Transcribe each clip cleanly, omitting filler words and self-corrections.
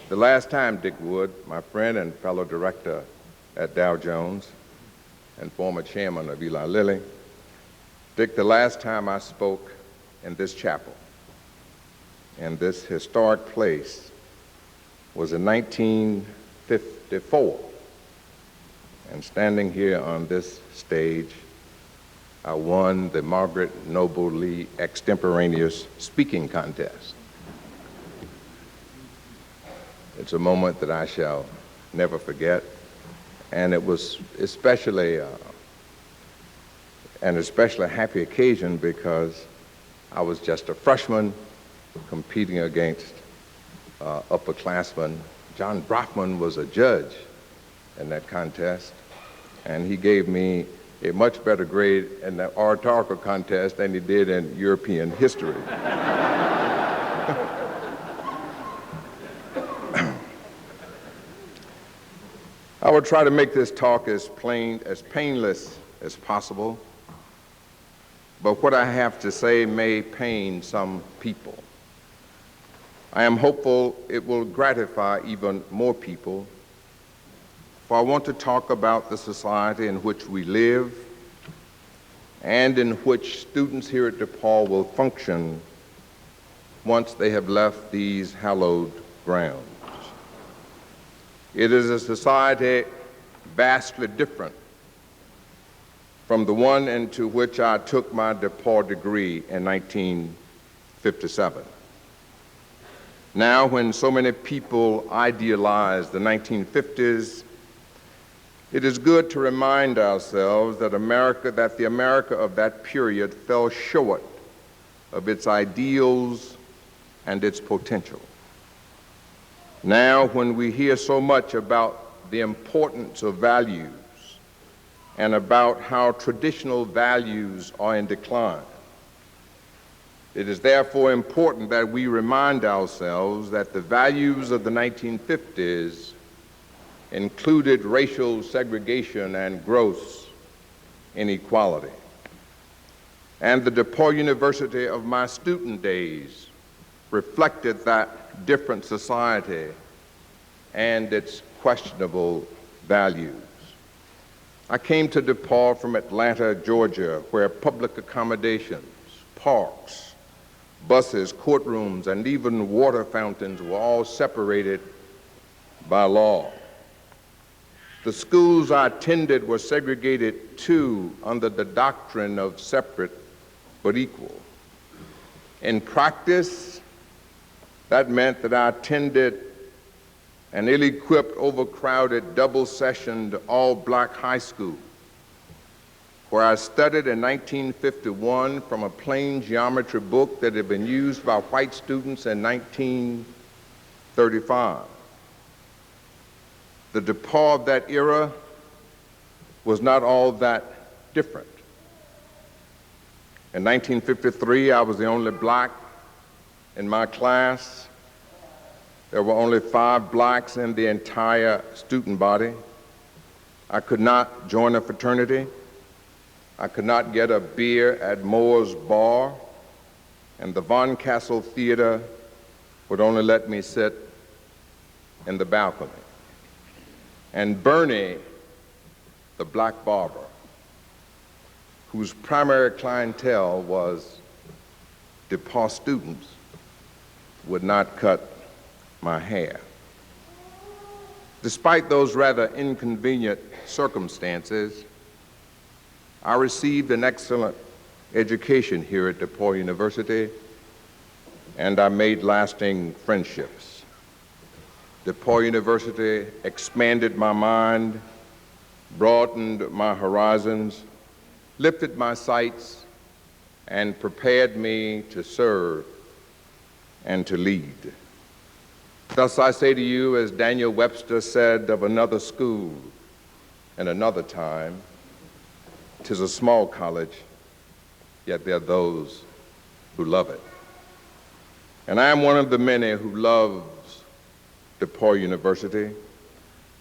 The last time, Dick Wood, my friend and fellow director at Dow Jones and former chairman of Eli Lilly, Dick, the last time I spoke in this chapel, in this historic place, was in 1954. And standing here on this stage, I won the Margaret Noble Lee Extemporaneous Speaking Contest. It's a moment that I shall never forget, and it was especially an especially happy occasion because I was just a freshman competing against upperclassmen. John Brafman was a judge in that contest, and he gave me a much better grade in the oratorical contest than he did in European history. I will try to make this talk as painless as possible, but what I have to say may pain some people. I am hopeful it will gratify even more people, for I want to talk about the society in which we live and in which students here at DePauw will function once they have left these hallowed grounds. It is a society vastly different from the one into which I took my DePauw degree in 1957. Now, when so many people idealize the 1950s, it is good to remind ourselves that the America of that period fell short of its ideals and its potential. Now, when we hear so much about the importance of values and about how traditional values are in decline, it is therefore important that we remind ourselves that the values of the 1950s included racial segregation and gross inequality. And the DePauw University of my student days reflected that different society and its questionable values. I came to DePauw from Atlanta, Georgia, where public accommodations, parks, buses, courtrooms, and even water fountains were all separated by law. The schools I attended were segregated too under the doctrine of separate but equal. In practice, that meant that I attended an ill-equipped, overcrowded, double-sessioned, all-black high school, where I studied in 1951 from a plain geometry book that had been used by white students in 1935. The DePauw of that era was not all that different. In 1953, I was the only black in my class. There were only 5 blacks in the entire student body. I could not join a fraternity. I could not get a beer at Moore's Bar, and the Von Castle Theater would only let me sit in the balcony. And Bernie, the black barber, whose primary clientele was DePauw students, would not cut my hair. Despite those rather inconvenient circumstances, I received an excellent education here at DePauw University, and I made lasting friendships. DePauw University expanded my mind, broadened my horizons, lifted my sights, and prepared me to serve and to lead. Thus I say to you, as Daniel Webster said of another school in another time, 'tis a small college, yet there are those who love it. And I am one of the many who loves DePauw University,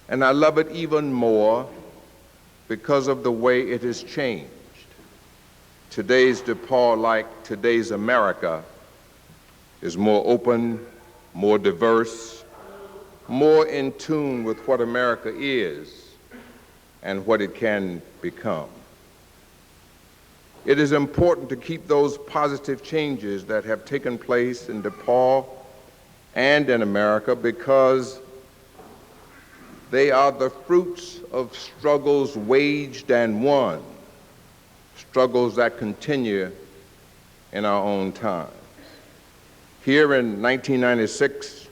and I love it even more because of the way it has changed. Today's DePauw, like today's America, is more open, more diverse, more in tune with what America is and what it can become. It is important to keep those positive changes that have taken place in DePauw and in America because they are the fruits of struggles waged and won, struggles that continue in our own time. Here in 1996,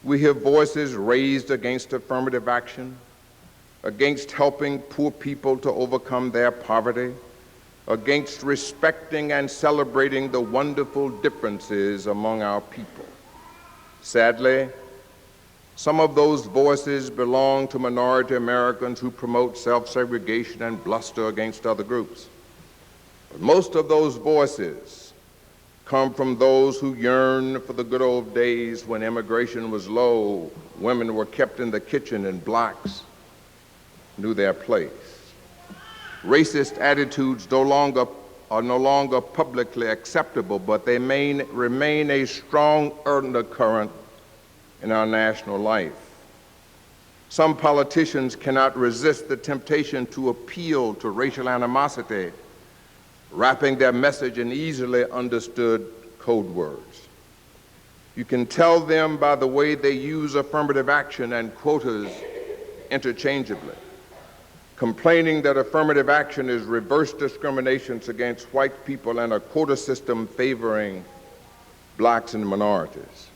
we hear voices raised against affirmative action, against helping poor people to overcome their poverty, against respecting and celebrating the wonderful differences among our people. Sadly, some of those voices belong to minority Americans who promote self-segregation and bluster against other groups. But most of those voices come from those who yearn for the good old days when immigration was low, women were kept in the kitchen, and blacks knew their place. Racist attitudes are no longer publicly acceptable, but they remain a strong undercurrent in our national life. Some politicians cannot resist the temptation to appeal to racial animosity, wrapping their message in easily understood code words. You can tell them by the way they use affirmative action and quotas interchangeably, complaining that affirmative action is reverse discrimination against white people and a quota system favoring blacks and minorities.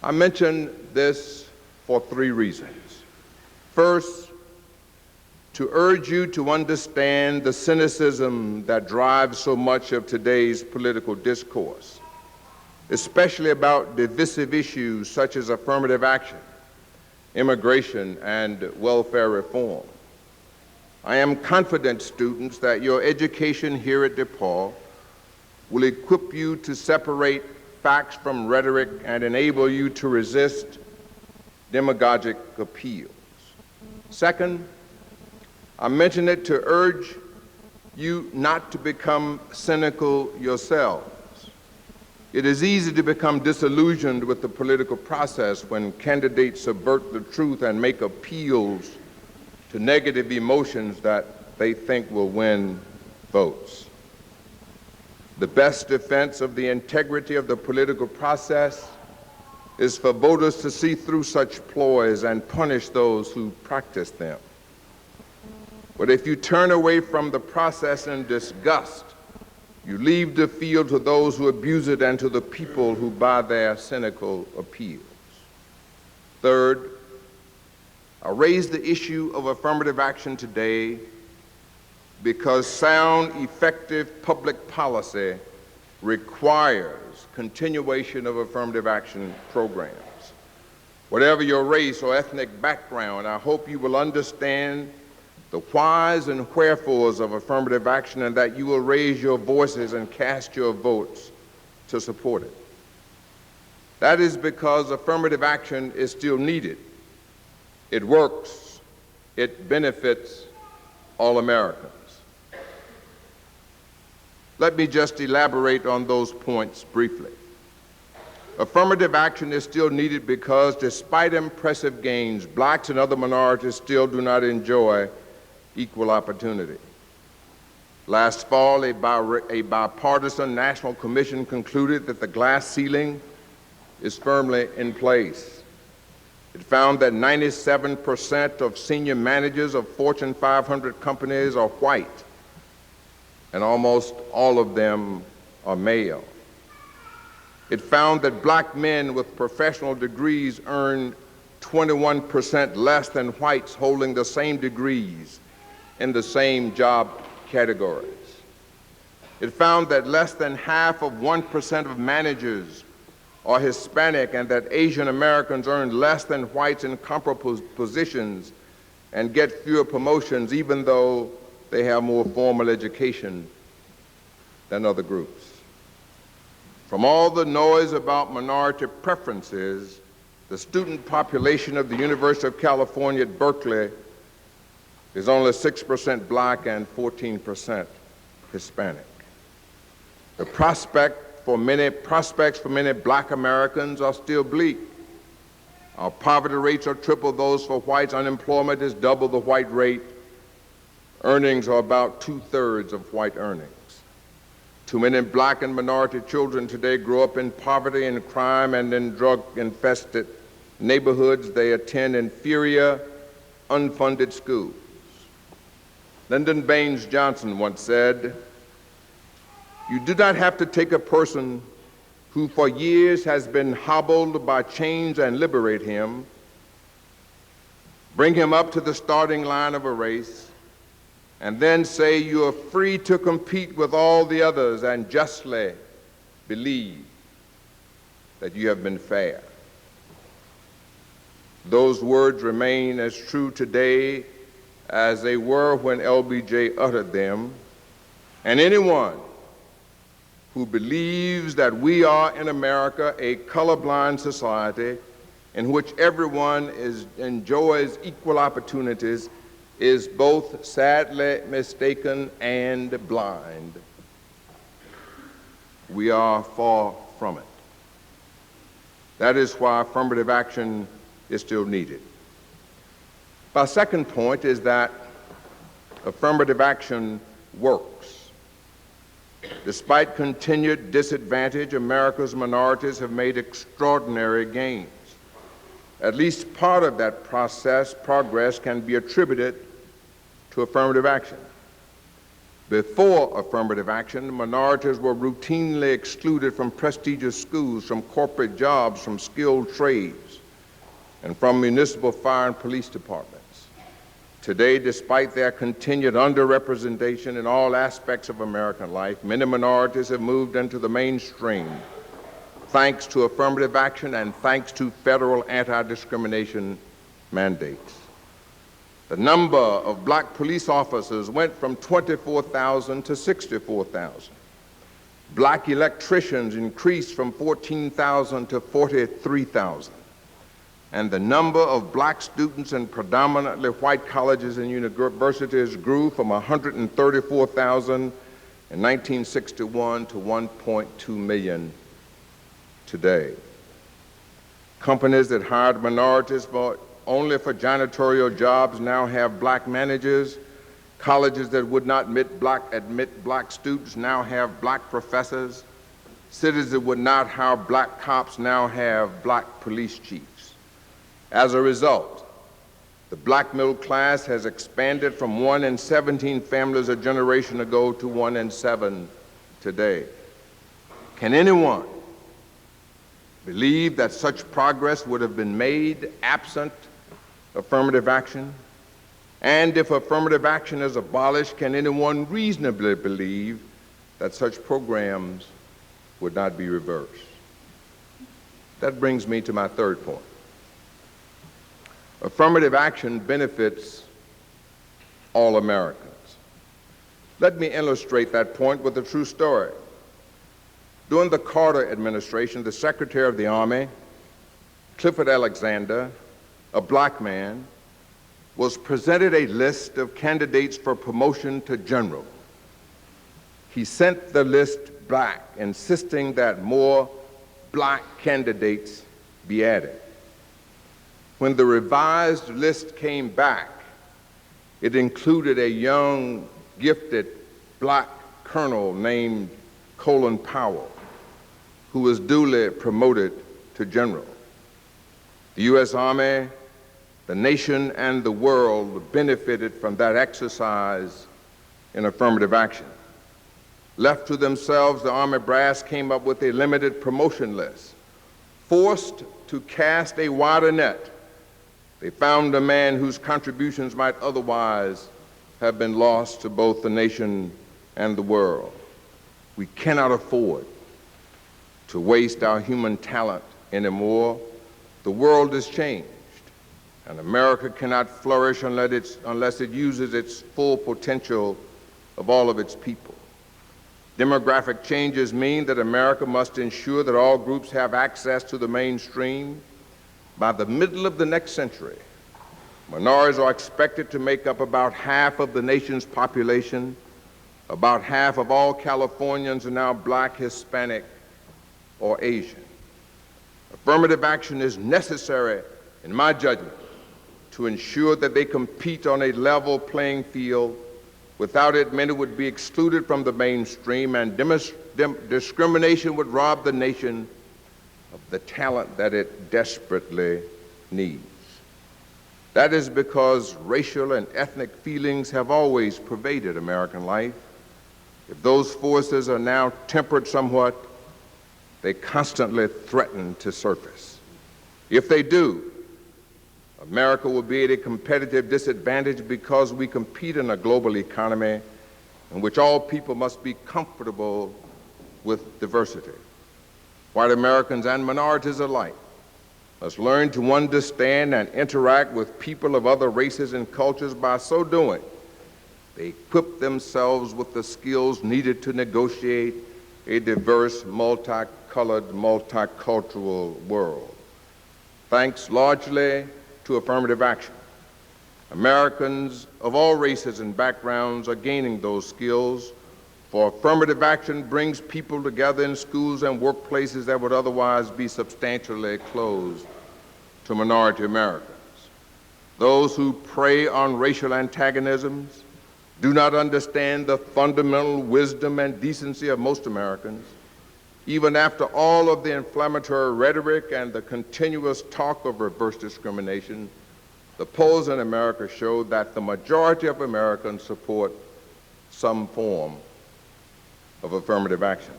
I mention this for three reasons. First, to urge you to understand the cynicism that drives so much of today's political discourse, especially about divisive issues such as affirmative action, immigration, and welfare reform. I am confident, students, that your education here at DePauw will equip you to separate facts from rhetoric and enable you to resist demagogic appeals. Second, I mention it to urge you not to become cynical yourselves. It is easy to become disillusioned with the political process when candidates subvert the truth and make appeals to negative emotions that they think will win votes. The best defense of the integrity of the political process is for voters to see through such ploys and punish those who practice them. But if you turn away from the process in disgust, you leave the field to those who abuse it and to the people who buy their cynical appeals. Third, I raise the issue of affirmative action today because sound, effective public policy requires continuation of affirmative action programs. Whatever your race or ethnic background, I hope you will understand the whys and wherefores of affirmative action and that you will raise your voices and cast your votes to support it. That is because affirmative action is still needed. It works. It benefits all Americans. Let me just elaborate on those points briefly. Affirmative action is still needed because despite impressive gains, blacks and other minorities still do not enjoy equal opportunity. Last fall, a bipartisan national commission concluded that the glass ceiling is firmly in place. It found that 97% of senior managers of Fortune 500 companies are white, and almost all of them are male. It found that black men with professional degrees earn 21% less than whites holding the same degrees in the same job categories. It found that less than half of 1% of managers are Hispanic and that Asian Americans earn less than whites in comparable positions and get fewer promotions even though they have more formal education than other groups. From all the noise about minority preferences, the student population of the University of California at Berkeley is only 6% black and 14% Hispanic. The prospects for many black Americans are still bleak. Our poverty rates are triple those for whites. Unemployment is double the white rate. Earnings are about 2/3 of white earnings. Too many black and minority children today grow up in poverty and crime and in drug-infested neighborhoods. They attend inferior, unfunded schools. Lyndon Baines Johnson once said, "You do not have to take a person who for years has been hobbled by chains and liberate him, bring him up to the starting line of a race, and then say you are free to compete with all the others and justly believe that you have been fair." Those words remain as true today as they were when LBJ uttered them, and anyone who believes that we are in America a colorblind society in which everyone enjoys equal opportunities is both sadly mistaken and blind. We are far from it. That is why affirmative action is still needed. My second point is that affirmative action works. Despite continued disadvantage, America's minorities have made extraordinary gains. At least part of that progress can be attributed to affirmative action. Before affirmative action, minorities were routinely excluded from prestigious schools, from corporate jobs, from skilled trades, and from municipal fire and police departments. Today, despite their continued underrepresentation in all aspects of American life, many minorities have moved into the mainstream thanks to affirmative action and thanks to federal anti-discrimination mandates. The number of black police officers went from 24,000 to 64,000. Black electricians increased from 14,000 to 43,000. And the number of black students in predominantly white colleges and universities grew from 134,000 in 1961 to 1.2 million today. Companies that hired minorities only for janitorial jobs now have black managers. Colleges that would not admit black students now have black professors. Cities that would not hire black cops now have black police chiefs. As a result, the black middle class has expanded from 1 in 17 families a generation ago to 1 in 7 today. Can anyone believe that such progress would have been made absent affirmative action? And if affirmative action is abolished, can anyone reasonably believe that such programs would not be reversed? That brings me to my third point. Affirmative action benefits all Americans. Let me illustrate that point with a true story. During the Carter administration, the Secretary of the Army, Clifford Alexander, a black man, was presented a list of candidates for promotion to general. He sent the list back, insisting that more black candidates be added. When the revised list came back, it included a young, gifted black colonel named Colin Powell, who was duly promoted to general. The U.S. Army, the nation, and the world benefited from that exercise in affirmative action. Left to themselves, the Army brass came up with a limited promotion list. Forced to cast a wider net, they found a man whose contributions might otherwise have been lost to both the nation and the world. We cannot afford to waste our human talent anymore. The world has changed, and America cannot flourish unless it uses its full potential of all of its people. Demographic changes mean that America must ensure that all groups have access to the mainstream. By the middle of the next century, minorities are expected to make up about half of the nation's population. About half of all Californians are now black, Hispanic, or Asian. Affirmative action is necessary in my judgment, to ensure that they compete on a level playing field. Without it, many would be excluded from the mainstream, and discrimination would rob the nation of the talent that it desperately needs. That is because racial and ethnic feelings have always pervaded American life. If those forces are now tempered somewhat, they constantly threaten to surface. If they do, America will be at a competitive disadvantage because we compete in a global economy in which all people must be comfortable with diversity. White Americans and minorities alike must learn to understand and interact with people of other races and cultures. By so doing, they equip themselves with the skills needed to negotiate a diverse, multicolored, multicultural world. Thanks largely to affirmative action, Americans of all races and backgrounds are gaining those skills, for affirmative action brings people together in schools and workplaces that would otherwise be substantially closed to minority Americans. Those who prey on racial antagonisms do not understand the fundamental wisdom and decency of most Americans. Even after all of the inflammatory rhetoric and the continuous talk of reverse discrimination, the polls in America show that the majority of Americans support some form of affirmative action.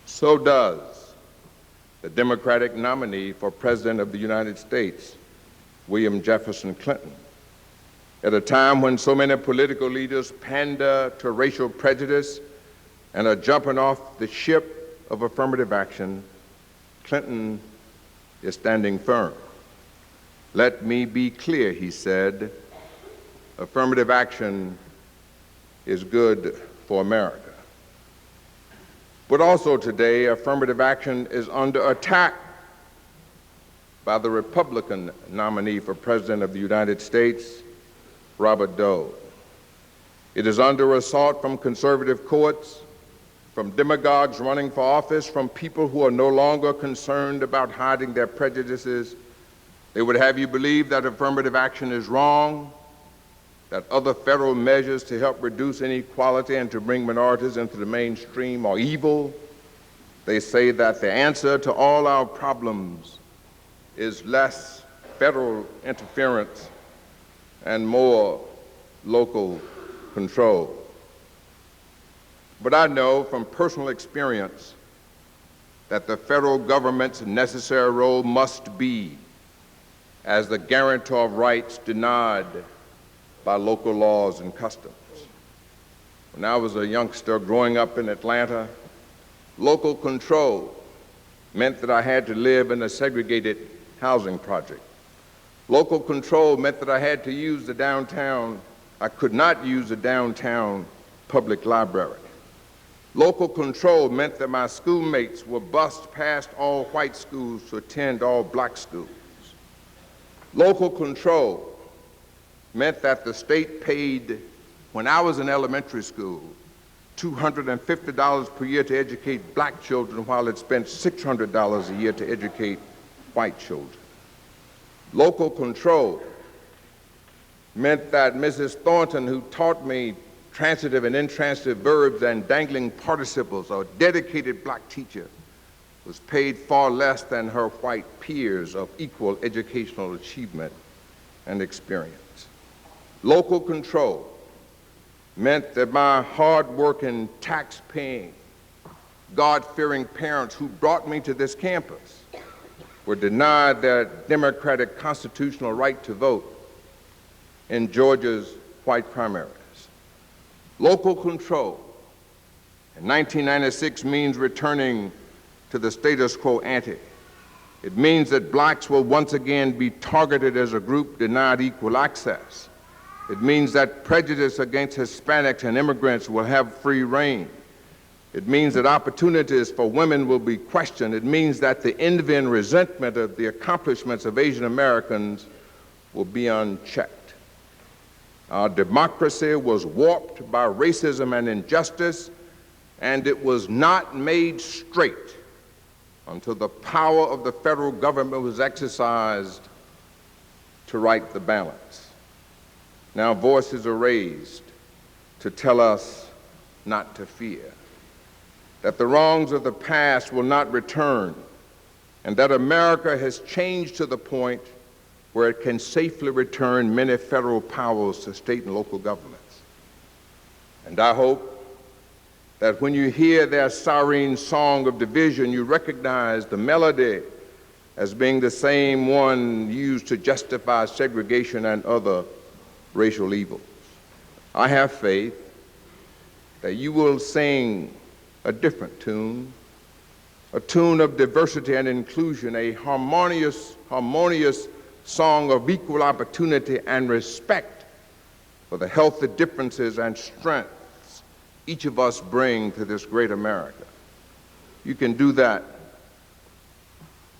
So does the Democratic nominee for President of the United States, William Jefferson Clinton. At a time when so many political leaders pander to racial prejudice and are jumping off the ship of affirmative action, Clinton is standing firm. Let me be clear, he said, affirmative action is good for America. But also today, affirmative action is under attack by the Republican nominee for President of the United States, Robert Dole. It is under assault from conservative courts, from demagogues running for office, from people who are no longer concerned about hiding their prejudices. They would have you believe that affirmative action is wrong, that other federal measures to help reduce inequality and to bring minorities into the mainstream are evil. They say that the answer to all our problems is less federal interference and more local control. But I know from personal experience that the federal government's necessary role must be as the guarantor of rights denied by local laws and customs. When I was a youngster growing up in Atlanta, local control meant that I had to live in a segregated housing project. Local control meant that I had to use the downtown, I could not use the downtown public library. Local control meant that my schoolmates were bused past all white schools to attend all black schools. Local control meant that the state paid, when I was in elementary school, $250 per year to educate black children, while it spent $600 a year to educate white children. Local control meant that Mrs. Thornton, who taught me transitive and intransitive verbs and dangling participles, a dedicated black teacher, was paid far less than her white peers of equal educational achievement and experience. Local control meant that my hard-working, tax-paying, God-fearing parents who brought me to this campus were denied their democratic constitutional right to vote in Georgia's white primaries. Local control in 1996 means returning to the status quo ante. It means that blacks will once again be targeted as a group denied equal access. It means that prejudice against Hispanics and immigrants will have free reign. It means that opportunities for women will be questioned. It means that the envy and resentment of the accomplishments of Asian Americans will be unchecked. Our democracy was warped by racism and injustice, and it was not made straight until the power of the federal government was exercised to right the balance. Now voices are raised to tell us not to fear, that the wrongs of the past will not return, and that America has changed to the point where it can safely return many federal powers to state and local governments. And I hope that when you hear their siren song of division, you recognize the melody as being the same one used to justify segregation and other racial evils. I have faith that you will sing a different tune, a tune of diversity and inclusion, a harmonious song of equal opportunity and respect for the healthy differences and strengths each of us bring to this great America. You can do that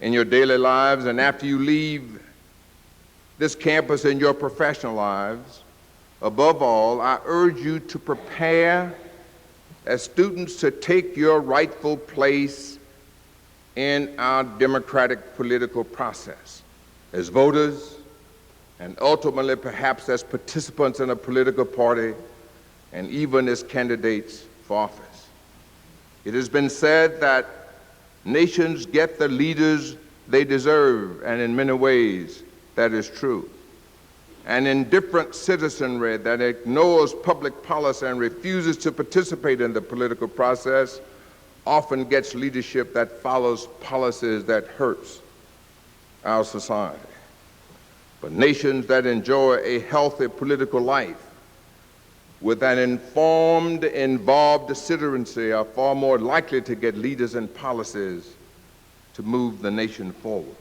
in your daily lives, and after you leave this campus in your professional lives. Above all, I urge you to prepare as students to take your rightful place in our democratic political process, as voters, and ultimately perhaps as participants in a political party, and even as candidates for office. It has been said that nations get the leaders they deserve, and in many ways that is true. An indifferent citizenry that ignores public policy and refuses to participate in the political process often gets leadership that follows policies that hurts our society. But nations that enjoy a healthy political life with an informed, involved citizenry are far more likely to get leaders and policies to move the nation forward.